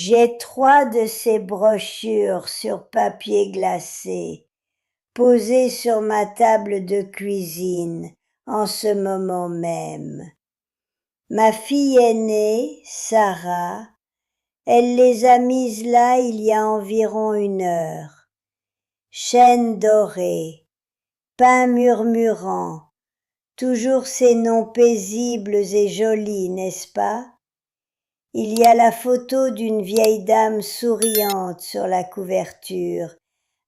J'ai 3 de ces brochures sur papier glacé, posées sur ma table de cuisine en ce moment même. Ma fille aînée, Sarah, elle les a mises là il y a environ 1 heure. Chêne doré, pin murmurant, toujours ces noms paisibles et jolis, n'est-ce pas? Il y a la photo d'une vieille dame souriante sur la couverture,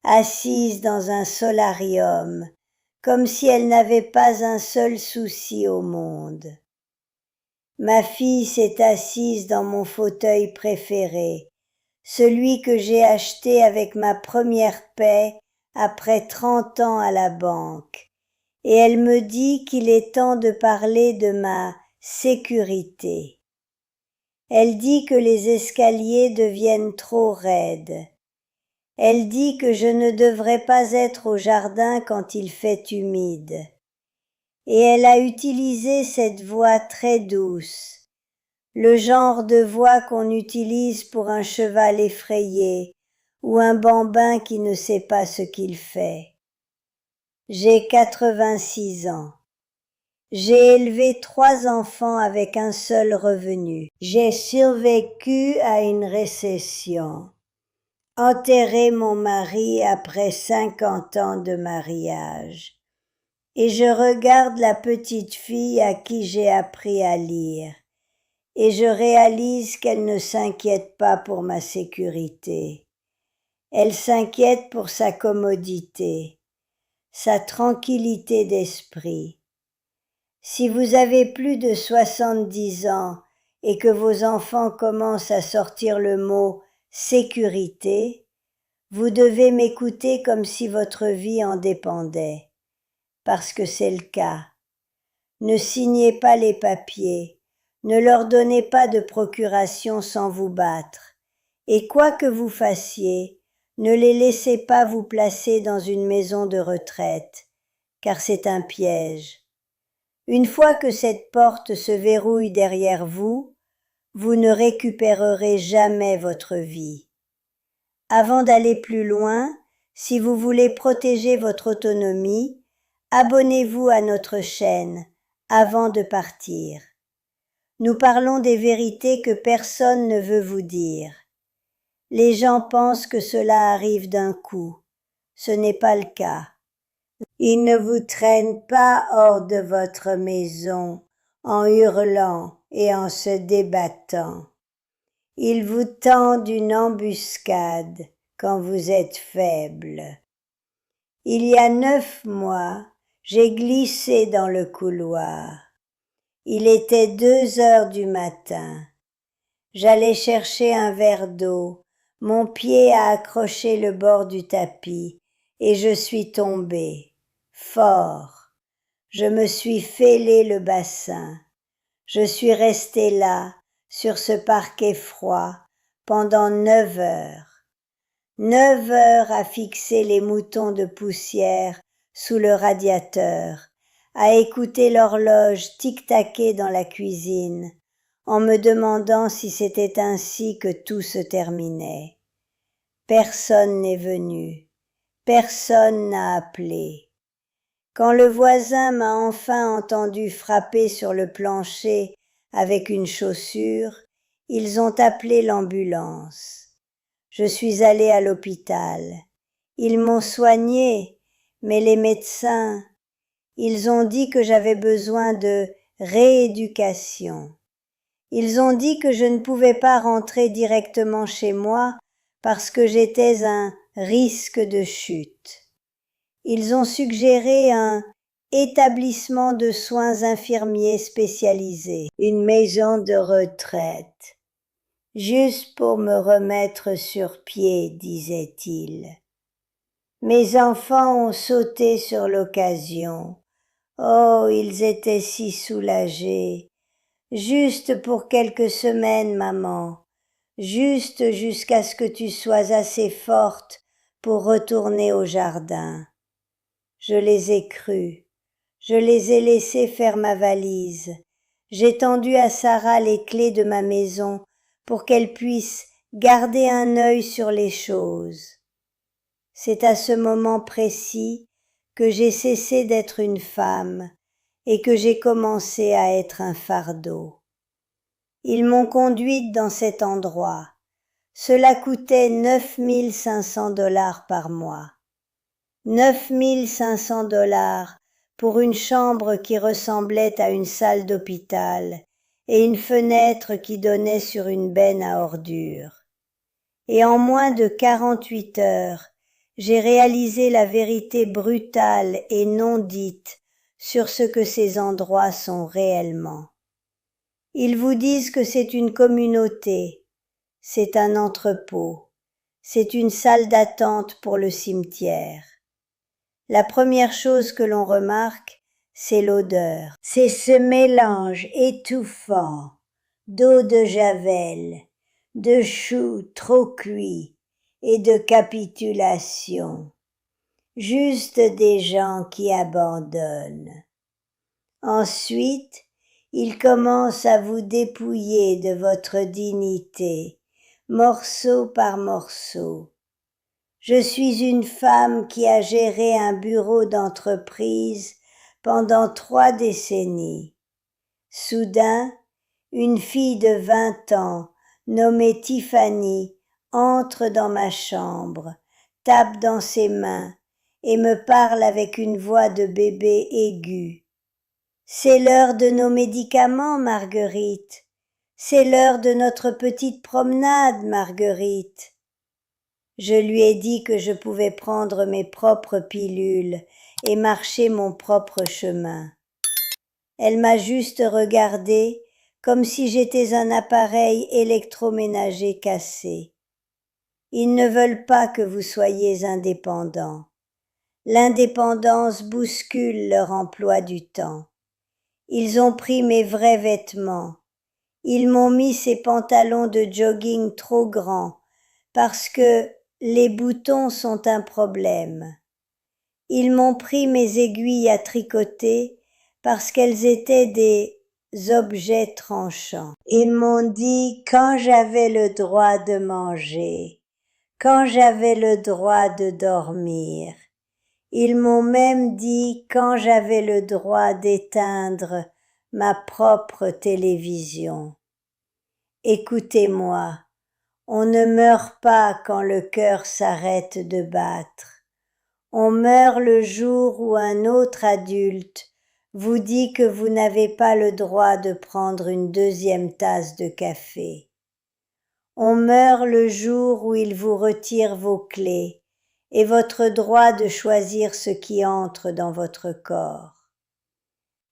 assise dans un solarium, comme si elle n'avait pas un seul souci au monde. Ma fille s'est assise dans mon fauteuil préféré, celui que j'ai acheté avec ma première paie après 30 ans à la banque, et elle me dit qu'il est temps de parler de ma sécurité. Elle dit que les escaliers deviennent trop raides. Elle dit que je ne devrais pas être au jardin quand il fait humide. Et elle a utilisé cette voix très douce, le genre de voix qu'on utilise pour un cheval effrayé ou un bambin qui ne sait pas ce qu'il fait. J'ai 86 ans. J'ai élevé 3 enfants avec un seul revenu. J'ai survécu à une récession. Enterré mon mari après 50 ans de mariage. Et je regarde la petite fille à qui j'ai appris à lire. Et je réalise qu'elle ne s'inquiète pas pour ma sécurité. Elle s'inquiète pour sa commodité, sa tranquillité d'esprit. Si vous avez plus de 70 ans et que vos enfants commencent à sortir le mot « sécurité », vous devez m'écouter comme si votre vie en dépendait, parce que c'est le cas. Ne signez pas les papiers, ne leur donnez pas de procuration sans vous battre, et quoi que vous fassiez, ne les laissez pas vous placer dans une maison de retraite, car c'est un piège. Une fois que cette porte se verrouille derrière vous, vous ne récupérerez jamais votre vie. Avant d'aller plus loin, si vous voulez protéger votre autonomie, abonnez-vous à notre chaîne avant de partir. Nous parlons des vérités que personne ne veut vous dire. Les gens pensent que cela arrive d'un coup. Ce n'est pas le cas. Ils ne vous traînent pas hors de votre maison en hurlant et en se débattant. Ils vous tendent une embuscade quand vous êtes faible. Il y a 9 mois, j'ai glissé dans le couloir. Il était 2 heures du matin. J'allais chercher un verre d'eau. Mon pied a accroché le bord du tapis et je suis tombée. Fort. Je me suis fêlé le bassin. Je suis restée là, sur ce parquet froid, pendant 9 heures. 9 heures à fixer les moutons de poussière sous le radiateur, à écouter l'horloge tic-taquer dans la cuisine, en me demandant si c'était ainsi que tout se terminait. Personne n'est venu. Personne n'a appelé. Quand le voisin m'a enfin entendu frapper sur le plancher avec une chaussure, ils ont appelé l'ambulance. Je suis allée à l'hôpital. Ils m'ont soignée, mais les médecins, ils ont dit que j'avais besoin de rééducation. Ils ont dit que je ne pouvais pas rentrer directement chez moi parce que j'étais un risque de chute. Ils ont suggéré un établissement de soins infirmiers spécialisés, une maison de retraite, juste pour me remettre sur pied, disait-il. Mes enfants ont sauté sur l'occasion. Oh, ils étaient si soulagés. Juste pour quelques semaines, maman. Juste jusqu'à ce que tu sois assez forte pour retourner au jardin. Je les ai crus. Je les ai laissés faire ma valise. J'ai tendu à Sarah les clés de ma maison pour qu'elle puisse Gardez un œil sur les choses. C'est à ce moment précis que j'ai cessé d'être une femme et que j'ai commencé à être un fardeau. Ils m'ont conduite dans cet endroit. Cela coûtait 9500 $ par mois. 9500 $ pour une chambre qui ressemblait à une salle d'hôpital et une fenêtre qui donnait sur une benne à ordures. Et en moins de 48 heures, j'ai réalisé la vérité brutale et non dite sur ce que ces endroits sont réellement. Ils vous disent que c'est une communauté, c'est un entrepôt, c'est une salle d'attente pour le cimetière. La première chose que l'on remarque, c'est l'odeur. C'est ce mélange étouffant d'eau de javel, de choux trop cuits et de capitulation. Juste des gens qui abandonnent. Ensuite, ils commencent à vous dépouiller de votre dignité, morceau par morceau. Je suis une femme qui a géré un bureau d'entreprise pendant 3 décennies. Soudain, une fille de 20 ans, nommée Tiffany, entre dans ma chambre, tape dans ses mains et me parle avec une voix de bébé aiguë. C'est l'heure de nos médicaments, Marguerite. C'est l'heure de notre petite promenade, Marguerite. Je lui ai dit que je pouvais prendre mes propres pilules et marcher mon propre chemin. Elle m'a juste regardé comme si j'étais un appareil électroménager cassé. Ils ne veulent pas que vous soyez indépendant. L'indépendance bouscule leur emploi du temps. Ils ont pris mes vrais vêtements. Ils m'ont mis ces pantalons de jogging trop grands parce que les boutons sont un problème. Ils m'ont pris mes aiguilles à tricoter parce qu'elles étaient des objets tranchants. Ils m'ont dit quand j'avais le droit de manger, quand j'avais le droit de dormir. Ils m'ont même dit quand j'avais le droit d'éteindre ma propre télévision. Écoutez-moi, on ne meurt pas quand le cœur s'arrête de battre. On meurt le jour où un autre adulte vous dit que vous n'avez pas le droit de prendre une 2e tasse de café. On meurt le jour où il vous retire vos clés et votre droit de choisir ce qui entre dans votre corps.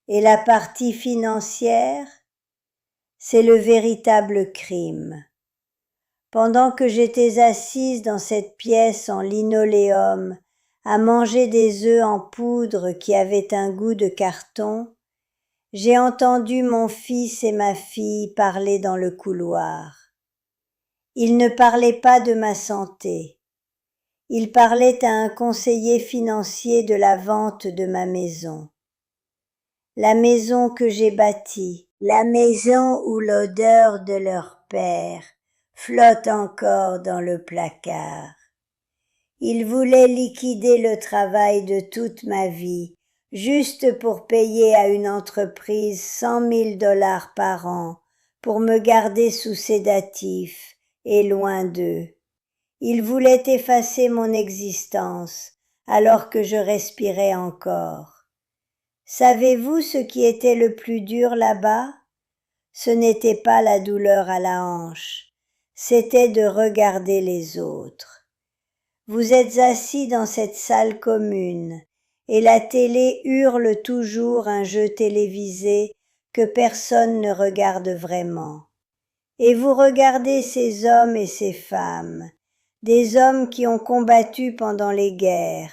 Et la partie financière, c'est le véritable crime. Pendant que j'étais assise dans cette pièce en linoléum, à manger des œufs en poudre qui avaient un goût de carton, j'ai entendu mon fils et ma fille parler dans le couloir. Ils ne parlaient pas de ma santé. Ils parlaient à un conseiller financier de la vente de ma maison. La maison que j'ai bâtie, la maison où l'odeur de leur père flotte encore dans le placard. Ils voulaient liquider le travail de toute ma vie, juste pour payer à une entreprise 100 000 $ par an, pour me garder sous sédatif et loin d'eux. Ils voulaient effacer mon existence, alors que je respirais encore. Savez-vous ce qui était le plus dur là-bas? Ce n'était pas la douleur à la hanche, c'était de regarder les autres. Vous êtes assis dans cette salle commune, et la télé hurle toujours un jeu télévisé que personne ne regarde vraiment. Et vous regardez ces hommes et ces femmes, des hommes qui ont combattu pendant les guerres,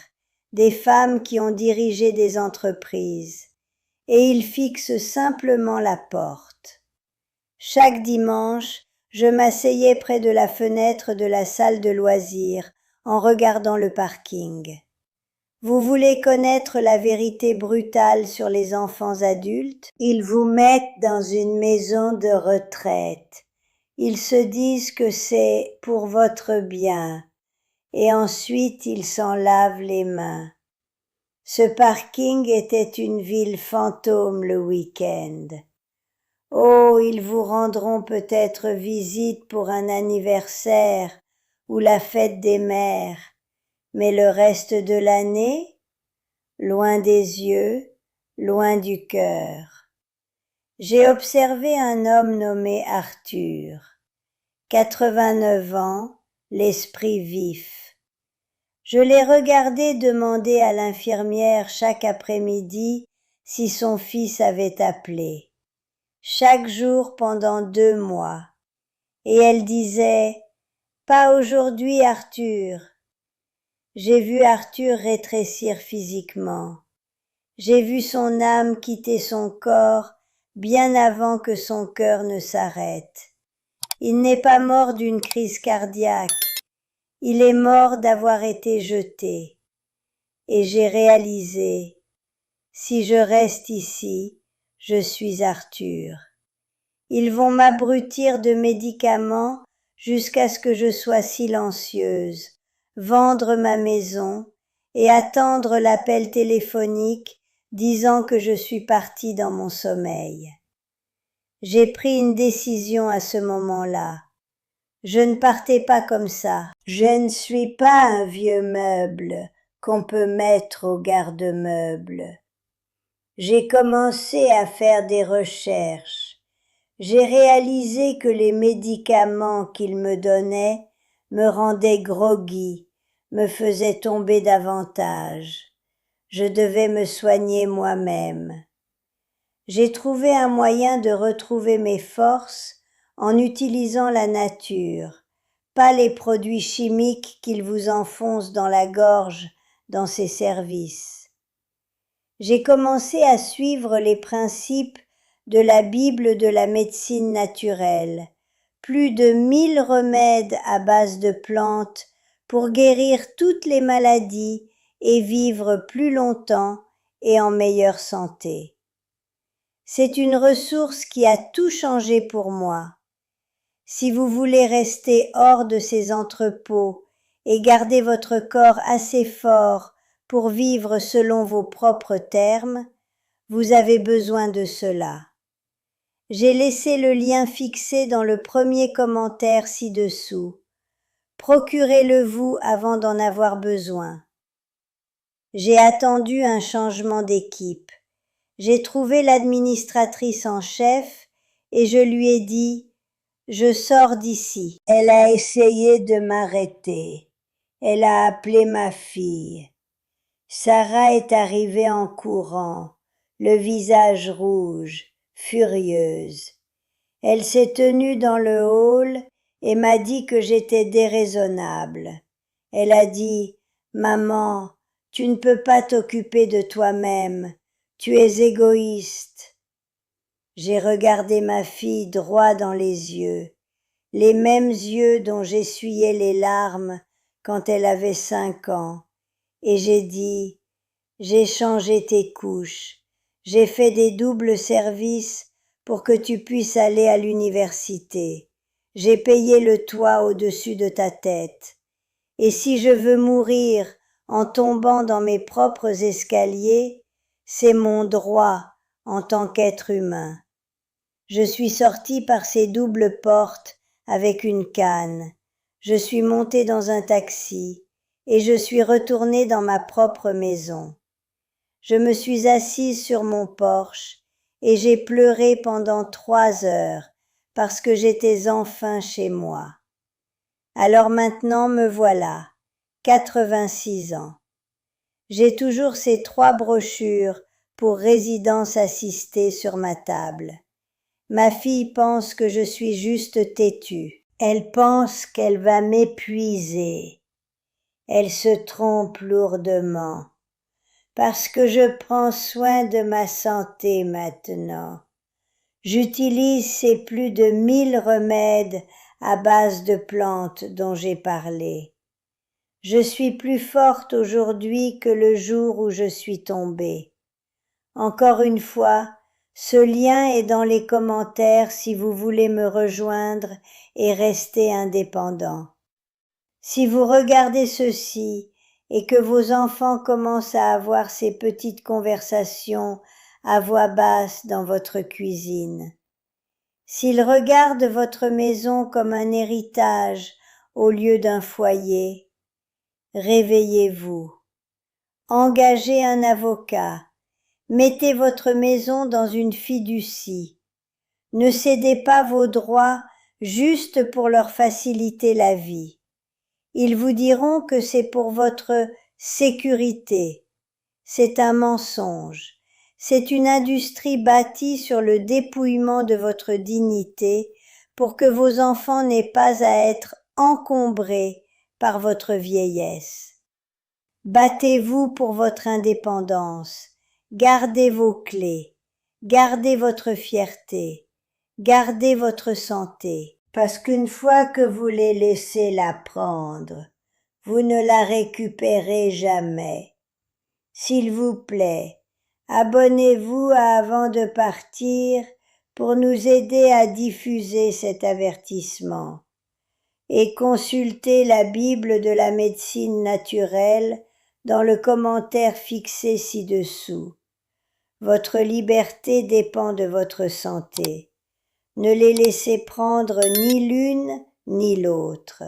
des femmes qui ont dirigé des entreprises, et ils fixent simplement la porte. Chaque dimanche, je m'asseyais près de la fenêtre de la salle de loisirs en regardant le parking. Vous voulez connaître la vérité brutale sur les enfants adultes? Ils vous mettent dans une maison de retraite Ils se disent que c'est pour votre bien, et ensuite ils s'en lavent les mains. Ce parking était une ville fantôme le week-end. Oh, ils vous rendront peut-être visite pour un anniversaire ou la fête des mères, mais le reste de l'année, loin des yeux, loin du cœur. J'ai observé un homme nommé Arthur, 89 ans, l'esprit vif. Je l'ai regardé demander à l'infirmière chaque après-midi si son fils avait appelé, chaque jour pendant 2 mois, et elle disait « Pas aujourd'hui, Arthur ». J'ai vu Arthur rétrécir physiquement. J'ai vu son âme quitter son corps bien avant que son cœur ne s'arrête. Il n'est pas mort d'une crise cardiaque, il est mort d'avoir été jeté. Et j'ai réalisé, si je reste ici, je suis Arthur. Ils vont m'abrutir de médicaments jusqu'à ce que je sois silencieuse, vendre ma maison et attendre l'appel téléphonique disant que je suis partie dans mon sommeil. J'ai pris une décision à ce moment-là. Je ne partais pas comme ça. Je ne suis pas un vieux meuble qu'on peut mettre au garde-meuble. J'ai commencé à faire des recherches. J'ai réalisé que les médicaments qu'ils me donnaient me rendaient groggy, me faisaient tomber davantage. Je devais me soigner moi-même. J'ai trouvé un moyen de retrouver mes forces en utilisant la nature, pas les produits chimiques qu'ils vous enfoncent dans la gorge dans ces services. J'ai commencé à suivre les principes de la Bible de la médecine naturelle, plus de 1000 remèdes à base de plantes pour guérir toutes les maladies et vivre plus longtemps et en meilleure santé. C'est une ressource qui a tout changé pour moi. Si vous voulez rester hors de ces entrepôts et garder votre corps assez fort pour vivre selon vos propres termes, vous avez besoin de cela. J'ai laissé le lien fixé dans le premier commentaire ci-dessous. Procurez-le-vous avant d'en avoir besoin. J'ai attendu un changement d'équipe. J'ai trouvé l'administratrice en chef et je lui ai dit « Je sors d'ici ». Elle a essayé de m'arrêter. Elle a appelé ma fille. Sarah est arrivée en courant, le visage rouge, furieuse. Elle s'est tenue dans le hall et m'a dit que j'étais déraisonnable. Elle a dit « Maman, tu ne peux pas t'occuper de toi-même, tu es égoïste. » J'ai regardé ma fille droit dans les mêmes yeux dont j'essuyais les larmes quand elle avait 5 ans, et j'ai dit « J'ai changé tes couches, j'ai fait des doubles services pour que tu puisses aller à l'université. J'ai payé le toit au-dessus de ta tête. Et si je veux mourir en tombant dans mes propres escaliers, c'est mon droit en tant qu'être humain. Je suis sortie par ces doubles portes avec une canne. Je suis montée dans un taxi et je suis retournée dans ma propre maison. Je me suis assise sur mon porche et j'ai pleuré pendant 3 heures parce que j'étais enfin chez moi. Alors maintenant me voilà, 86 ans. J'ai toujours ces 3 brochures pour résidence assistée sur ma table. Ma fille pense que je suis juste têtue. Elle pense qu'elle va m'épuiser. Elle se trompe lourdement. Parce que je prends soin de ma santé maintenant. J'utilise ces plus de 1000 remèdes à base de plantes dont j'ai parlé. Je suis plus forte aujourd'hui que le jour où je suis tombée. Encore une fois, Ce lien est dans les commentaires si vous voulez me rejoindre et rester indépendant. Si vous regardez ceci et que vos enfants commencent à avoir ces petites conversations à voix basse dans votre cuisine, s'ils regardent votre maison comme un héritage au lieu d'un foyer, réveillez-vous. Engagez un avocat. Mettez votre maison dans une fiducie. Ne cédez pas vos droits juste pour leur faciliter la vie. Ils vous diront que c'est pour votre sécurité. C'est un mensonge. C'est une industrie bâtie sur le dépouillement de votre dignité pour que vos enfants n'aient pas à être encombrés par votre vieillesse. Battez-vous pour votre indépendance. Gardez vos clés. Gardez votre fierté. Gardez votre santé. Parce qu'une fois que vous les laissez la prendre, vous ne la récupérez jamais. S'il vous plaît, abonnez-vous avant de partir pour nous aider à diffuser cet avertissement et consultez la Bible de la médecine naturelle dans le commentaire fixé ci-dessous. Votre liberté dépend de votre santé. Ne les laissez prendre ni l'une ni l'autre.